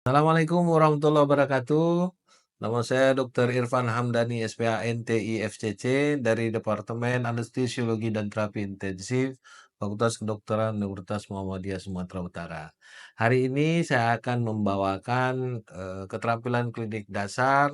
Assalamualaikum warahmatullahi wabarakatuh. Nama saya Dr. Irfan Hamdani, SPANTI FCC dari Departemen Anestesiologi dan Terapi Intensif, Fakultas Kedokteran Universitas Muhammadiyah Sumatera Utara. Hari ini saya akan membawakan keterampilan klinik dasar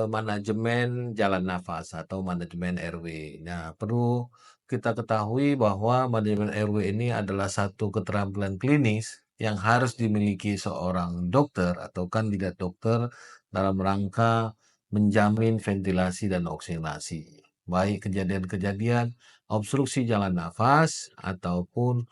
manajemen jalan nafas atau manajemen RW. Nah, perlu kita ketahui bahwa manajemen RW ini adalah satu keterampilan klinis yang harus dimiliki seorang dokter atau kandidat dokter dalam rangka menjamin ventilasi dan oksinasi. Baik kejadian-kejadian obstruksi jalan nafas ataupun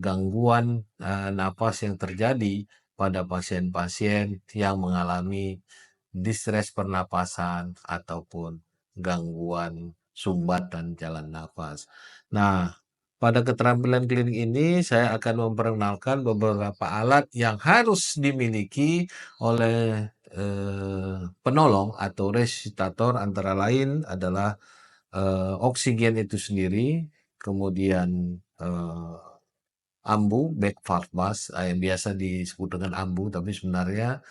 gangguan nafas yang terjadi pada pasien-pasien yang mengalami distres pernapasan ataupun gangguan sumbatan jalan nafas. Nah, pada keterampilan klinik ini saya akan memperkenalkan beberapa alat yang harus dimiliki oleh penolong atau resusitator, antara lain adalah oksigen itu sendiri, kemudian ambu, back valve mask, yang biasa disebut dengan ambu, tapi sebenarnya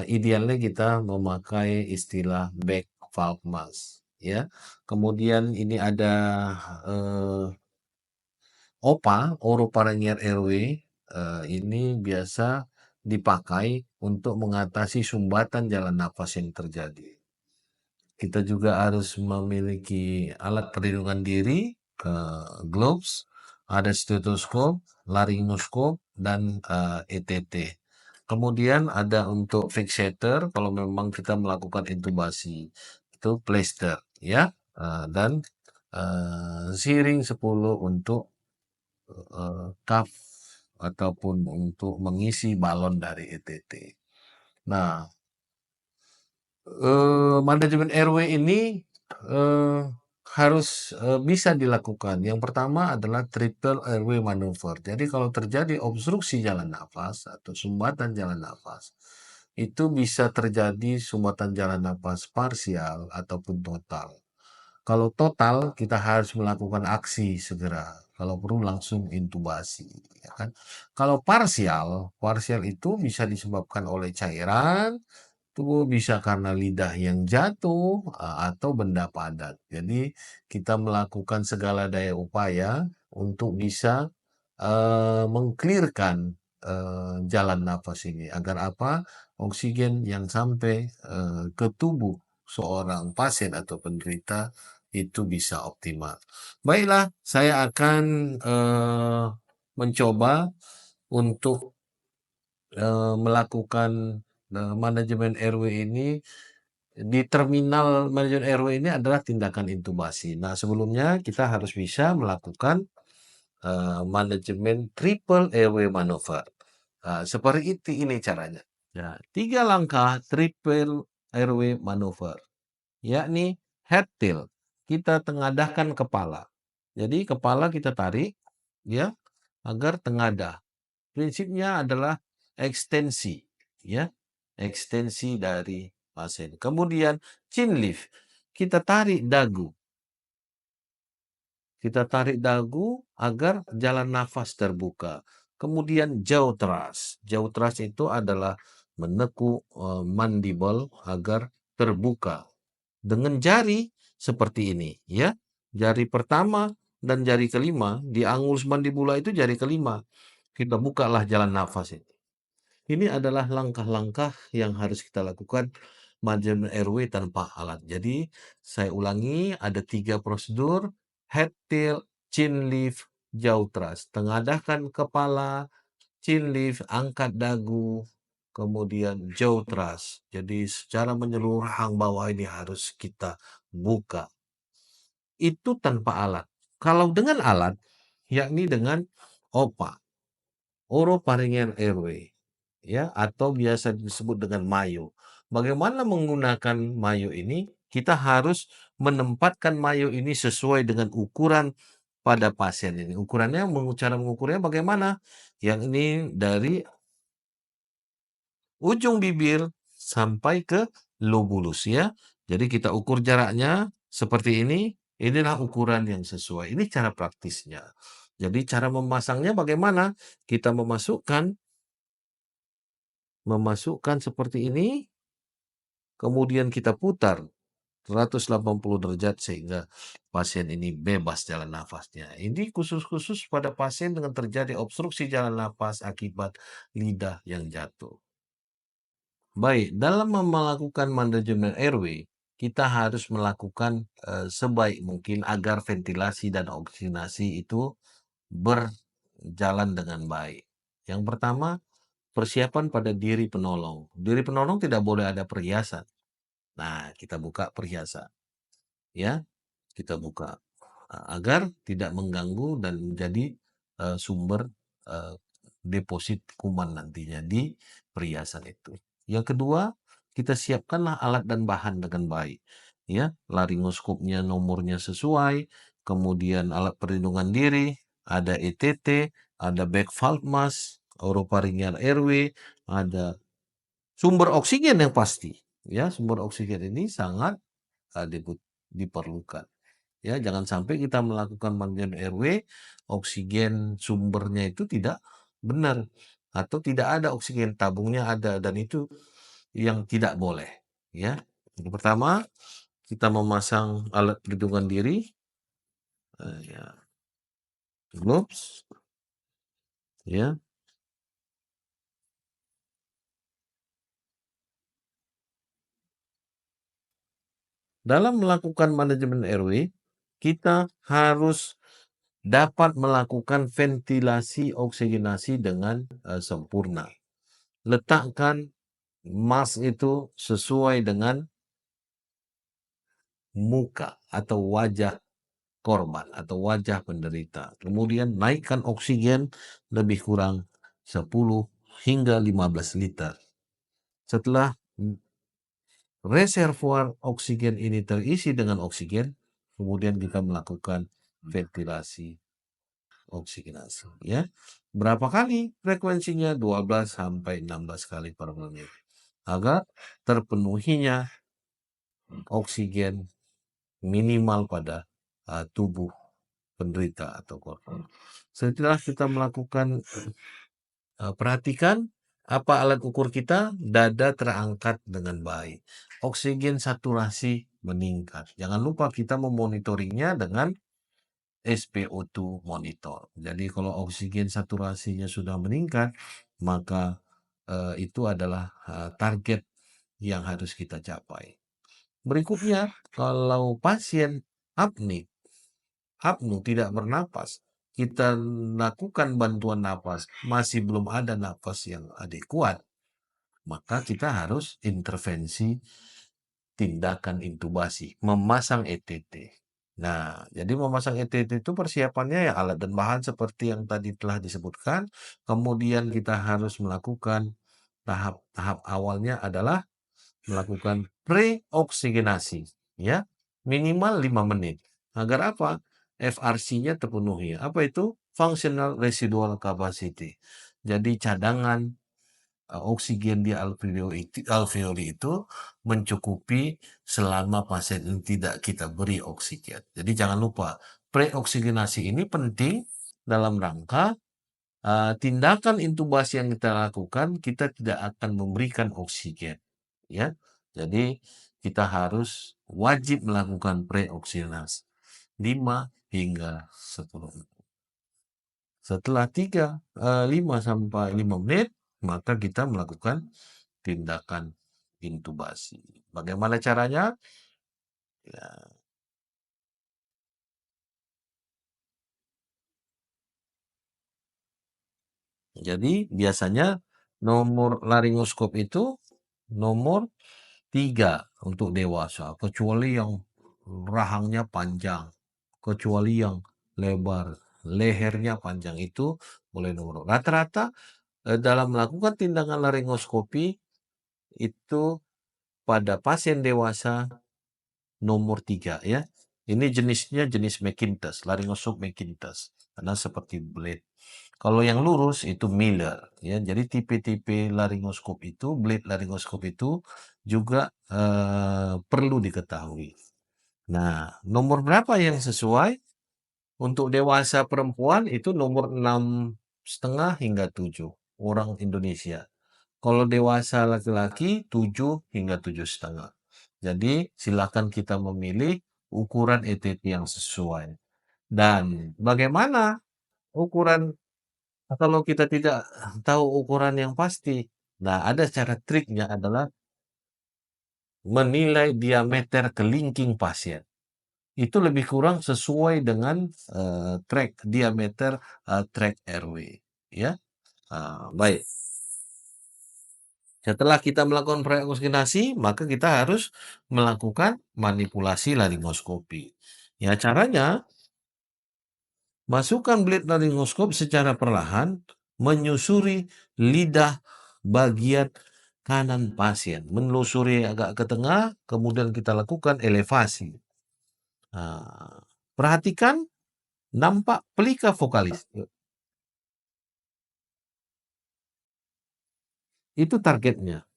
idealnya kita memakai istilah back valve mask, ya. Kemudian ini ada eh, OPA, orofaringeal airway. Ini biasa dipakai untuk mengatasi sumbatan jalan nafas yang terjadi. Kita juga harus memiliki alat perlindungan diri, gloves, ada stetoskop, laringoskop, dan ETT. Kemudian ada untuk fixator kalau memang kita melakukan intubasi, itu plester, ya. Dan siring 10 untuk cuff ataupun untuk mengisi balon dari ETT. Nah, manajemen RW ini eh, harus bisa dilakukan. Yang pertama adalah triple RW manuver. Jadi kalau terjadi obstruksi jalan nafas atau sumbatan jalan nafas, itu bisa terjadi sumbatan jalan nafas parsial ataupun total. Kalau total, kita harus melakukan aksi segera. Kalau perlu langsung intubasi, ya kan? Kalau parsial, parsial itu bisa disebabkan oleh cairan, itu bisa karena lidah yang jatuh atau benda padat. Jadi kita melakukan segala daya upaya untuk bisa mengklirkan jalan nafas ini agar apa? Oksigen yang sampai ke tubuh seorang pasien atau penderita itu bisa optimal. Baiklah, saya akan mencoba untuk melakukan manajemen RW ini. Di terminal manajemen RW ini adalah tindakan intubasi. Nah, sebelumnya kita harus bisa melakukan manajemen triple RW maneuver. Seperti itu ini caranya. Ya, 3 langkah triple RW maneuver, yakni head tilt. Kita tengadahkan kepala. Jadi kepala kita tarik, ya, agar tengadah. Prinsipnya adalah ekstensi, ya, ekstensi dari pasien. Kemudian chin lift, kita tarik dagu. Kita tarik dagu agar jalan nafas terbuka. Kemudian jaw thrust. Jaw thrust itu adalah menekuk mandible agar terbuka. Dengan jari seperti ini, ya. Jari pertama dan jari kelima, di angulus mandibula itu jari kelima. Kita bukalah jalan nafas ini. Ini adalah langkah-langkah yang harus kita lakukan manajemen RW tanpa alat. Jadi, saya ulangi, ada 3 prosedur: head tilt, chin lift, jaw thrust. Tengadahkan kepala, chin lift, angkat dagu, kemudian jaw thrust. Jadi, secara menyeluruh hang bawah ini harus kita buka. Itu tanpa alat. Kalau dengan alat, yakni dengan OPA, orofaringeal airway, ya, atau biasa disebut dengan mayo. Bagaimana menggunakan mayo ini? Kita harus menempatkan mayo ini sesuai dengan ukuran pada pasien ini. Ukurannya, cara mengukurnya bagaimana? Yang ini dari ujung bibir sampai ke lobulus, ya. Jadi kita ukur jaraknya seperti ini. Inilah ukuran yang sesuai. Ini cara praktisnya. Jadi cara memasangnya bagaimana? Kita memasukkan memasukkan seperti ini, kemudian kita putar 180 derajat sehingga pasien ini bebas jalan nafasnya. Ini khusus-khusus pada pasien dengan terjadi obstruksi jalan nafas akibat lidah yang jatuh. Baik, dalam melakukan manajemen airway, kita harus melakukan sebaik mungkin agar ventilasi dan oksigenasi itu berjalan dengan baik. Yang pertama, persiapan pada diri penolong. Diri penolong tidak boleh ada perhiasan. Nah, kita buka perhiasan, ya, kita buka agar tidak mengganggu dan menjadi sumber eh, deposit kuman nantinya di perhiasan itu. Yang kedua, kita siapkanlah alat dan bahan dengan baik. Ya, laringoskopnya nomornya sesuai, kemudian alat perlindungan diri, ada ETT, ada back valve mask, orofaringeal airway, ada sumber oksigen yang pasti. Ya, sumber oksigen ini sangat diperlukan. Ya, jangan sampai kita melakukan manajemen RW, oksigen sumbernya itu tidak benar atau tidak ada oksigen tabungnya ada dan itu yang tidak boleh. Ya, yang pertama kita memasang alat pelindungan diri, ya, gloves, ya. Dalam melakukan manajemen RW, kita harus dapat melakukan ventilasi oksigenasi dengan sempurna. Letakkan mask itu sesuai dengan muka atau wajah korban atau wajah penderita. Kemudian naikkan oksigen lebih kurang 10 hingga 15 liter. Setelah reservoir oksigen ini terisi dengan oksigen, kemudian kita melakukan ventilasi oksigenasi, ya. Berapa kali frekuensinya? 12 sampai 16 kali per menit. Agar terpenuhinya oksigen minimal pada tubuh penderita atau korban. Setelah kita melakukan perhatikan apa alat ukur kita, dada terangkat dengan baik. Oksigen saturasi meningkat. Jangan lupa kita memonitoringnya dengan SpO2 monitor. Jadi kalau oksigen saturasinya sudah meningkat, maka itu adalah target yang harus kita capai. Berikutnya, kalau pasien apnik apnu tidak bernapas, kita lakukan bantuan napas, masih belum ada napas yang adekuat, maka kita harus intervensi tindakan intubasi, memasang ETT. Nah, jadi memasang ETT itu persiapannya ya alat dan bahan seperti yang tadi telah disebutkan. Kemudian kita harus melakukan tahap-tahap awalnya adalah melakukan preoksigenasi, ya, minimal 5 menit. Agar apa? FRC-nya terpenuhi. Apa itu? Functional Residual Capacity. Jadi cadangan oksigen di alveoli itu mencukupi selama pasien ini tidak kita beri oksigen. Jadi jangan lupa, preoksigenasi ini penting dalam rangka tindakan intubasi yang kita lakukan, kita tidak akan memberikan oksigen. Ya, jadi kita harus wajib melakukan preoksigenasi 5 hingga 10 menit. Setelah 5 sampai 5 menit, maka kita melakukan tindakan intubasi. Bagaimana caranya? Ya, jadi biasanya nomor laringoskop itu nomor 3 untuk dewasa, kecuali yang rahangnya panjang, kecuali yang lebar, lehernya panjang itu boleh nomor. Rata-rata dalam melakukan tindakan laringoskopi itu pada pasien dewasa nomor 3, ya. Ini jenisnya jenis McIntosh, laringoskop McIntosh, karena seperti blade. Kalau yang lurus itu Miller, ya. Jadi tipe-tipe laringoskop itu, blade laringoskop itu juga perlu diketahui. Nah, nomor berapa yang sesuai? Untuk dewasa perempuan itu nomor 6,5 hingga 7 orang Indonesia. Kalau dewasa laki-laki 7 hingga 7,5. Jadi silakan kita memilih ukuran ETT yang sesuai. Dan bagaimana ukuran kalau kita tidak tahu ukuran yang pasti? Nah, ada cara triknya adalah menilai diameter kelingking pasien. Itu lebih kurang sesuai dengan track diameter track RW, ya. Baik. Setelah kita melakukan preoksigenasi, maka kita harus melakukan manipulasi laringoskopi. Ya, caranya masukkan blade laringoskop secara perlahan menyusuri lidah bagian kanan pasien, menelusuri agak ke tengah, kemudian kita lakukan elevasi. Nah, perhatikan nampak pelika vokalis. Itu targetnya.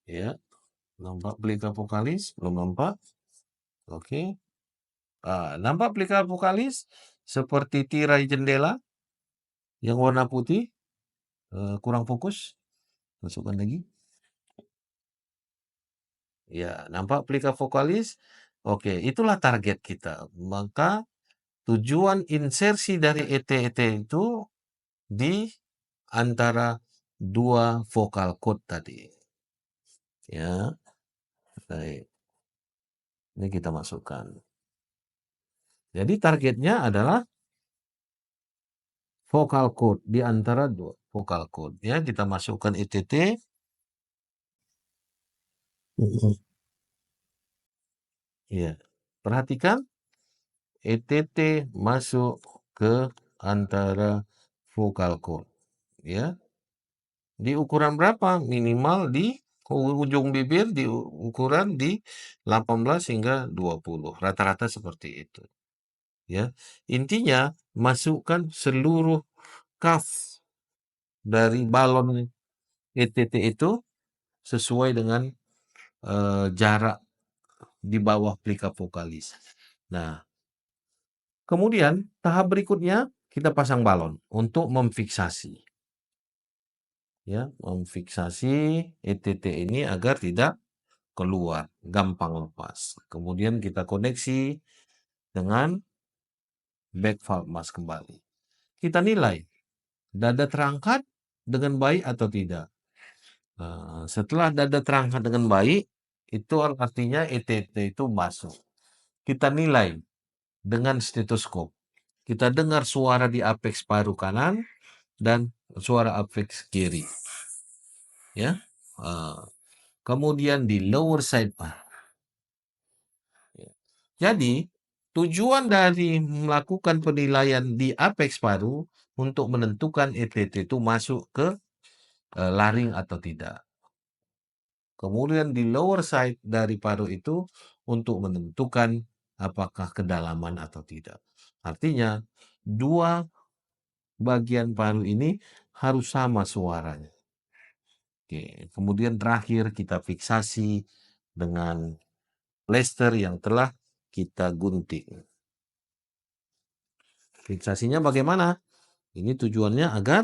Ya, nampak pelika vokalis? Belum nampak? Oke. Nampak pelika vokalis seperti tirai jendela yang warna putih? Kurang fokus? Masukkan lagi. Ya, nampak pelika vokalis? Oke, itulah target kita. Maka tujuan insersi dari ET-ET itu di antara dua vokal cord tadi. Ya, baik. Ini kita masukkan. Jadi targetnya adalah vokal cord di antara dua vokal cord. Ya, kita masukkan ETT. Ya, perhatikan ETT masuk ke antara vokal cord. Ya, di ukuran berapa? Minimal di ujung bibir di ukuran di 18 hingga 20. Rata-rata seperti itu. Ya. Intinya masukkan seluruh kaf dari balon ETT itu sesuai dengan jarak di bawah plika vokalis. Nah, kemudian tahap berikutnya kita pasang balon untuk memfiksasi. Ya, memfiksasi ETT ini agar tidak keluar, gampang lepas. Kemudian kita koneksi dengan back valve mask kembali. Kita nilai dada terangkat dengan baik atau tidak. Setelah dada terangkat dengan baik, itu artinya ETT itu masuk. Kita nilai dengan stetoskop. Kita dengar suara di apex paru kanan dan suara apex kiri. Ya. Kemudian di lower side paru. Jadi, tujuan dari melakukan penilaian di apex paru untuk menentukan ETT itu masuk ke laring atau tidak. Kemudian di lower side dari paru itu untuk menentukan apakah kedalaman atau tidak. Artinya, dua bagian paru ini harus sama suaranya. Oke. Kemudian terakhir kita fiksasi dengan plester yang telah kita gunting. Fiksasinya bagaimana? Ini tujuannya agar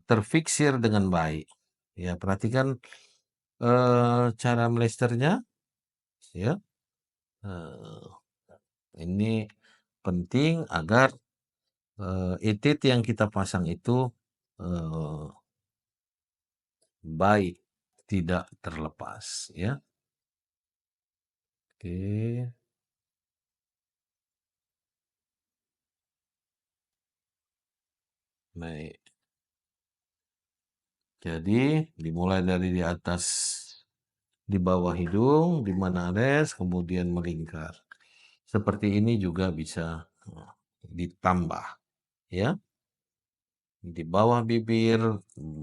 terfiksir dengan baik. Ya, perhatikan cara melesternya. Ya, ini penting agar ETT yang kita pasang itu baik, tidak terlepas. Ya, oke. Baik. Jadi dimulai dari di atas, di bawah hidung, di mana res, kemudian melingkar. Seperti ini juga bisa ditambah, ya. Di bawah bibir,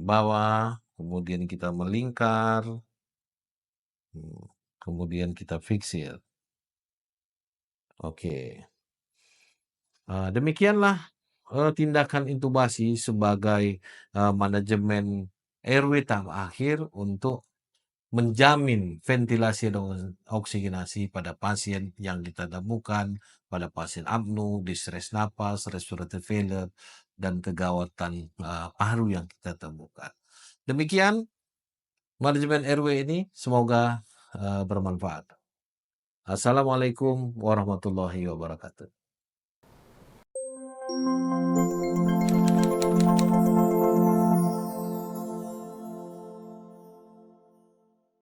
bawah, kemudian kita melingkar, kemudian kita fiksir. Oke. Demikianlah tindakan intubasi sebagai manajemen airway tahap akhir untuk menjamin ventilasi dan oksigenasi pada pasien yang kita temukan, pada pasien apnu, distress napas, respiratory failure, dan kegawatan paru yang kita temukan. Demikian manajemen RW ini, semoga bermanfaat. Assalamualaikum warahmatullahi wabarakatuh.